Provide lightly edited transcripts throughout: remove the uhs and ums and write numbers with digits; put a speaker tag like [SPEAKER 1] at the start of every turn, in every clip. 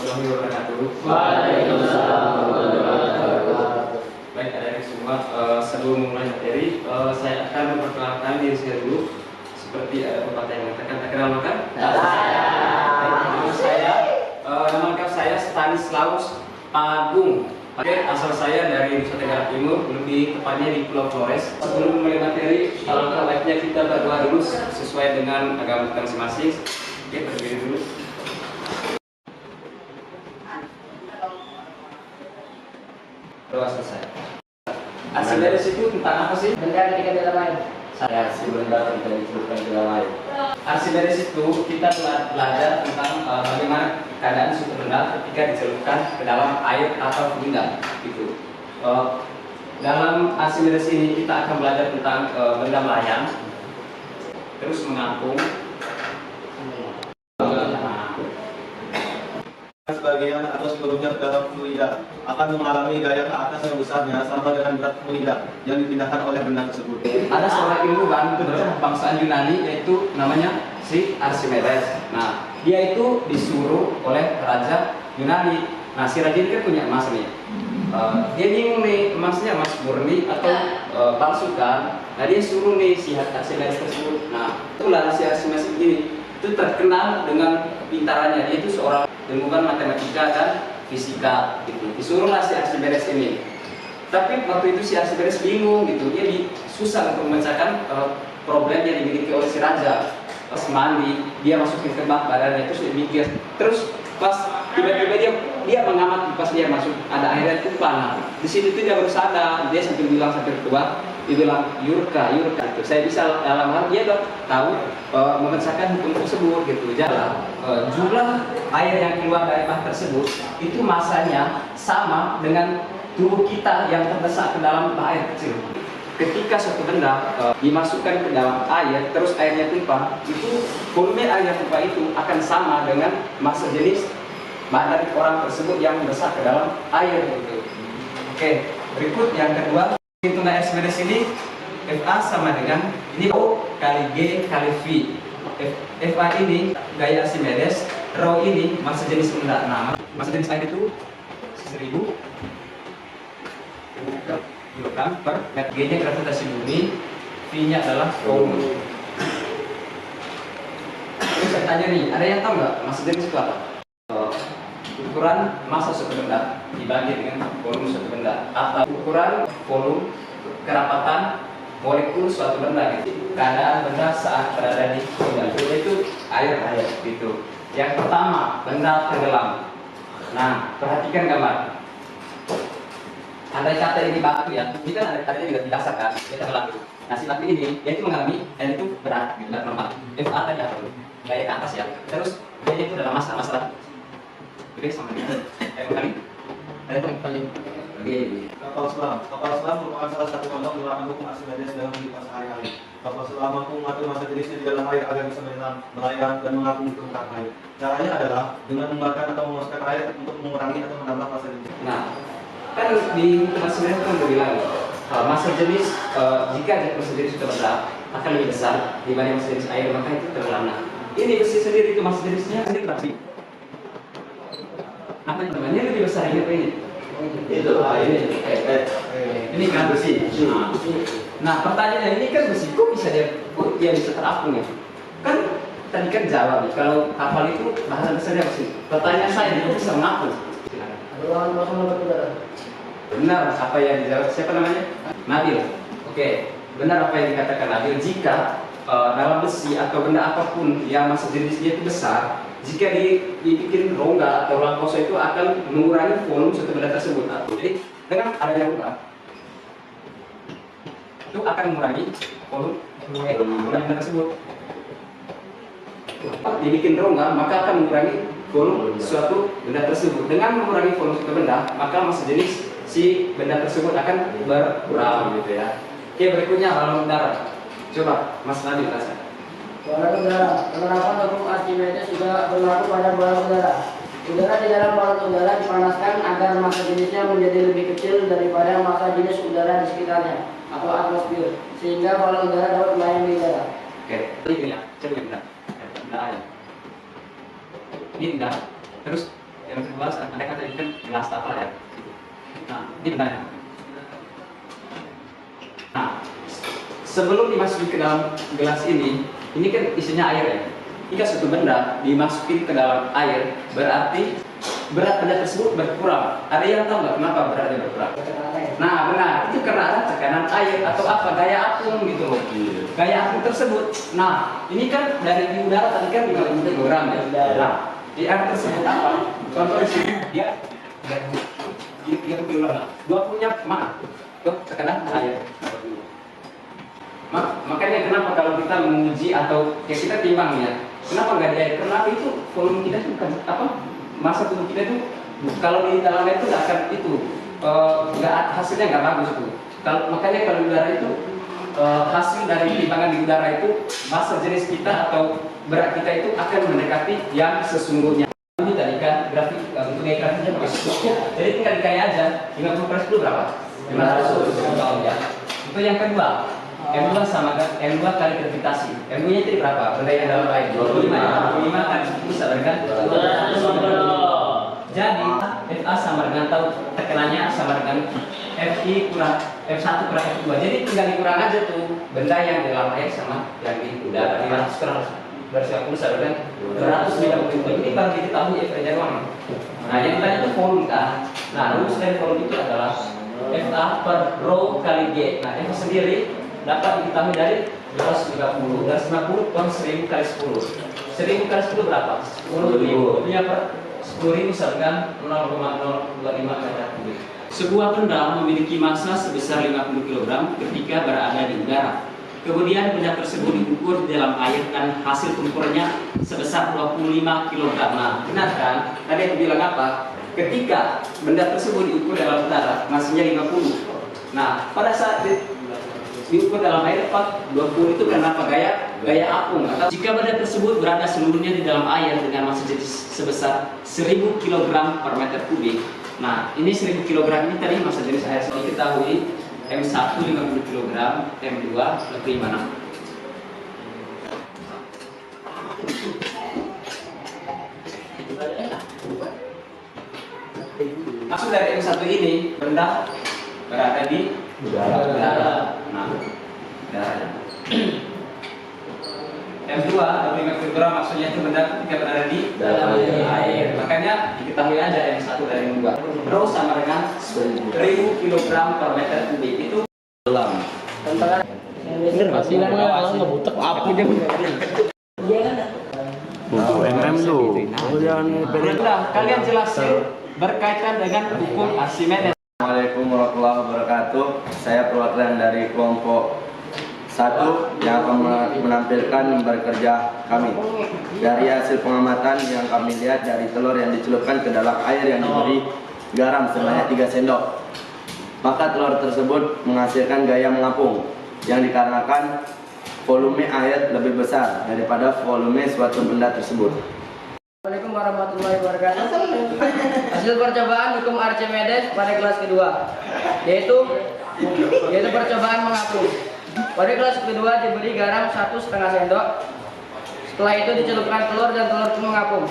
[SPEAKER 1] warahmatullahi wabarakatuh.
[SPEAKER 2] Waalaikumsalam warahmatullahi wabarakatuh.
[SPEAKER 1] Baik, adik-adik semua, sebelum mulai materi, saya akan memperkenalkan diri saya dulu. Seperti ada pepatah yang mengatakan, tak kenal maka nama lengkap saya Stanislaus Agung. Oke, asal saya dari Nusa Tenggara Timur, lebih tepatnya di Pulau Flores. Sebelum mulai materi, alangkah baiknya kita berdoa dulu sesuai dengan agama kita masing-masing. Oke, berdiri dulu. Doa selesai. Archimedes itu tentang apa sih?
[SPEAKER 2] Benda ketika di dalam air.
[SPEAKER 1] Saya si benda ketika dicelupkan ke dalam air. Archimedes itu kita belajar tentang bagaimana keadaan suatu benda ketika dicelupkan ke dalam air atau benda gitu. Dalam Archimedes ini kita akan belajar tentang benda melayang, terus mengapung.
[SPEAKER 3] Sebagian atau seluruhnya dalam fluida akan mengalami gaya ke atas yang besarnya sama dengan berat fluida yang dipindahkan oleh benda tersebut.
[SPEAKER 1] Ada seorang ilmuwan bangsaan Yunani yaitu namanya si Archimedes. Nah, dia itu disuruh oleh raja Yunani. Nah, si raja ini kan punya emas nih. Dia bingung nih, emasnya emas murni atau palsu kan? Nah, dia suruh nih si Archimedes tersebut. Nah, itulah si Archimedes ini itu terkenal dengan pintarannya. Dia itu seorang ilmuwan matematika dan fisika gitu. Disuruhlah si Archimedes ini. Tapi waktu itu si Archimedes bingung gitu. Dia susah untuk memecahkan problem yang dimiliki oleh si raja. Pas mandi, dia masukin ke bak badannya, terus dia mikir. Terus pas tiba-tiba dia mengamati pas dia masuk ada airnya itu panas. Di sini tuh dia baru sadar. Dia sambil bilang sambil keluar, dia bilang Yurka itu. Saya bisa dalam hal dia tahu memecahkan hukum tersebut gitu. Jalan jumlah air yang keluar dari bak tersebut itu masanya sama dengan tubuh kita yang terdesak ke dalam air kecil. Ketika suatu benda dimasukkan ke dalam air, terus airnya tumpah, itu volume air yang tumpah itu akan sama dengan massa jenis badan orang tersebut yang mendesak ke dalam air gitu. Oke, berikut yang kedua, hitungan Archimedes ini FA sama dengan ini O kali G kali V. FA ini gaya Archimedes, Rho ini massa jenis benda. Nah, massa jenis air itu 1000 kilogram per meter. G-nya gravitasi bumi, V-nya adalah volume. Terus saya tanya nih, ada yang tahu nggak massa jenis itu apa? Ukuran massa suatu benda dibagi dengan volume suatu benda, atau ukuran volume kerapatan molekul suatu benda gitu. Keadaan benda saat berada di benda itu air gitu. Yang pertama, benda tenggelam. Nah, perhatikan gambar. Andai kata ini batu ya, ini kan ada juga di dasar kan, kita tenggelam gitu. Nah, si batu ini dia itu mengalami air itu berat, gitu, normal. FA tadi apa? Gaya ke atas ya. Terus dia itu dalam masa oke, sama dengan kali. Ada kali. Oke.
[SPEAKER 3] Kapal selam merupakan salah satu contoh penerapan hukum Archimedes dalam kehidupan sehari-hari. Kapal selam mampu mengatur massa jenisnya di dalam air agar bisa menyelam, melayang, dan mengapung di permukaan air. Caranya adalah dengan mengeluarkan atau memasukkan air untuk mengurangi atau menambah massa jenis.
[SPEAKER 1] Nah, kan di Archimedes kan bilang massa jenis jika massa jenis sudah besar akan lebih besar dibanding massa jenis air, maka itu tenggelam. Nah, ini besi sendiri itu massa jenisnya sendiri berapa? Apa yang namanya lebih besar ini apa ini?
[SPEAKER 3] Itu
[SPEAKER 1] Ini kan besi. Nah, pertanyaannya ini kan besi, kok dia bisa terapung ya? Kan tadi kan jawab nih, kalau kapal itu bahan besarnya besi. Pertanyaan saya itu bisa mengapung.
[SPEAKER 2] Ruangan kosong batu bara.
[SPEAKER 1] Benar apa yang dijawab siapa namanya? Nabil. Oke, benar apa yang dikatakan Nabil. Jika dalam besi atau benda apapun yang massa jenisnya itu besar, jika dibikin rongga atau ruang kosong itu akan mengurangi volume suatu benda tersebut. Jadi dengan adanya rongga itu akan mengurangi volume benda tersebut. Dibikin rongga maka akan mengurangi volume suatu benda tersebut. Dengan mengurangi volume suatu benda, maka massa jenis si benda tersebut akan berkurang gitu ya. Oke, berikutnya balon udara. Coba Mas Nabil rasa.
[SPEAKER 2] Balon udara. Penerapan hukum Archimedes juga berlaku pada balon udara. Udara di dalam balon udara dipanaskan agar massa jenisnya menjadi lebih kecil daripada massa jenis udara di sekitarnya atau atmosfer, sehingga balon udara dapat melayang di udara.
[SPEAKER 1] Oke, ini ya, coba benda. Benda aja. Ini benda. Terus Yang kedua, Anda kan tadi kan gelas apa ya? Nah, ini benarnya. Nah, sebelum dimasukin ke dalam gelas ini kan isinya air ya. Jika suatu benda dimasukin ke dalam air, berarti berat benda tersebut berkurang. Ada yang tahu nggak kenapa beratnya berkurang? Nah, benar. Itu karena ada tekanan air atau apa, gaya apung gitu loh. Gaya apung tersebut. Nah, ini kan dari di udara tadi kan 50 kg ya. Nah, di air tersebut apa? Contoh di sini dia 30 kg. 20-nya mana? Tuh, tekanan air. Makanya kenapa kalau kita menguji atau ya kita timbang ya, kenapa nggak di air? Karena itu volume kita itu bukan apa, masa tubuh kita itu kalau di dalam air itu nggak akan itu hasilnya nggak bagus tuh. Makanya kalau di udara itu hasil dari timbangan di udara itu massa jenis kita atau berat kita itu akan mendekati yang sesungguhnya. Ini tadi kan grafik untuk gaya grafiknya pakai cukup, jadi tinggal dikaya aja 50 per 10 berapa? 500 ya. Itu yang kedua. M2 sama M2 kali gravitasi. M2 nya itu berapa? Benda yang dalam air 25 ya. 25 kali 10 sama dengan 250. Jadi FA sama dengan tahu tekanannya sama dengan FI kurang F1 kurang F2. Jadi tinggal dikurang aja tuh benda yang di dalam air sama yang di udara. 500 kurang 250 sama dengan 250. Ini baru diketahui F aja doang. Nah, yang tadi itu volume kan. Nah, rumus dari volume itu adalah FA per rho kali G. Nah, F sendiri dapat diketahui dari 250. 250 ton 1000 kali 10. 1000 kali 10 berapa? 10.000. Artinya per 10.000 sama dengan 0,025 meter kubik. Sebuah benda memiliki massa sebesar 50 kg ketika berada di udara. Kemudian benda tersebut diukur di dalam air dan hasil ukurnya sebesar 25 kg. Nah, benar kan? Tadi aku bilang apa? Ketika benda tersebut diukur dalam udara, massanya 50. Nah, pada saat diukur dalam air 20 itu kenapa gaya apung. Atau jika benda tersebut berada seluruhnya di dalam air dengan massa jenis sebesar 1000 kg per meter kubik. Nah, ini 1000 kg ini tadi massa jenis air. Jadi diketahui M1 50 kg, M2 lebih mana? Maksud dari M1 ini benda berada di udara. Nah, udara. M2 atau 50 kg maksudnya itu benda ketika berada di dalam air. Makanya diketahui aja M1 dan M2. Rho sama dengan 1000 kg per meter kubik itu dalam.
[SPEAKER 2] Bener masih lama nggak butek apa dia?
[SPEAKER 4] MM tuh.
[SPEAKER 1] Udah, kalian jelasin berkaitan dengan hukum Archimedes.
[SPEAKER 4] Assalamualaikum warahmatullahi wabarakatuh. Saya perwakilan dari kelompok 1 yang akan menampilkan member kerja kami. Dari hasil pengamatan yang kami lihat dari telur yang dicelupkan ke dalam air yang diberi garam sebanyak 3 sendok, maka telur tersebut menghasilkan gaya mengapung yang dikarenakan volume air lebih besar daripada volume suatu benda tersebut.
[SPEAKER 2] Assalamualaikum warahmatullahi wabarakatuh. Hasil percobaan hukum Archimedes pada kelas kedua, yaitu percobaan mengapung. Pada kelas kedua diberi garam 1,5 sendok. Setelah itu dicelupkan telur dan telur itu mengapung.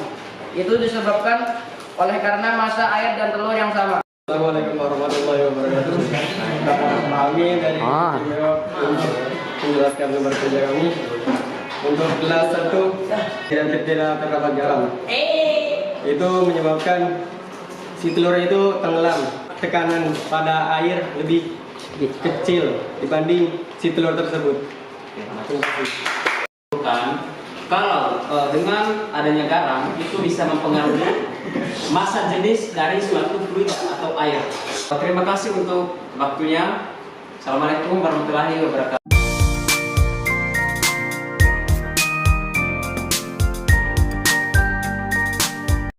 [SPEAKER 2] Itu disebabkan oleh karena massa air dan telur yang sama.
[SPEAKER 5] Assalamualaikum warahmatullahi wabarakatuh. Kami dari video menjelaskan nomor kerja kami. Untuk kelas 1 tidak terdapat garam. Itu menyebabkan si telur itu tenggelam. Tekanan pada air lebih kecil dibanding si telur tersebut.
[SPEAKER 1] Kalau dengan adanya garam itu bisa mempengaruhi massa jenis dari suatu fluid atau air. Terima kasih untuk waktunya. Assalamualaikum warahmatullahi wabarakatuh.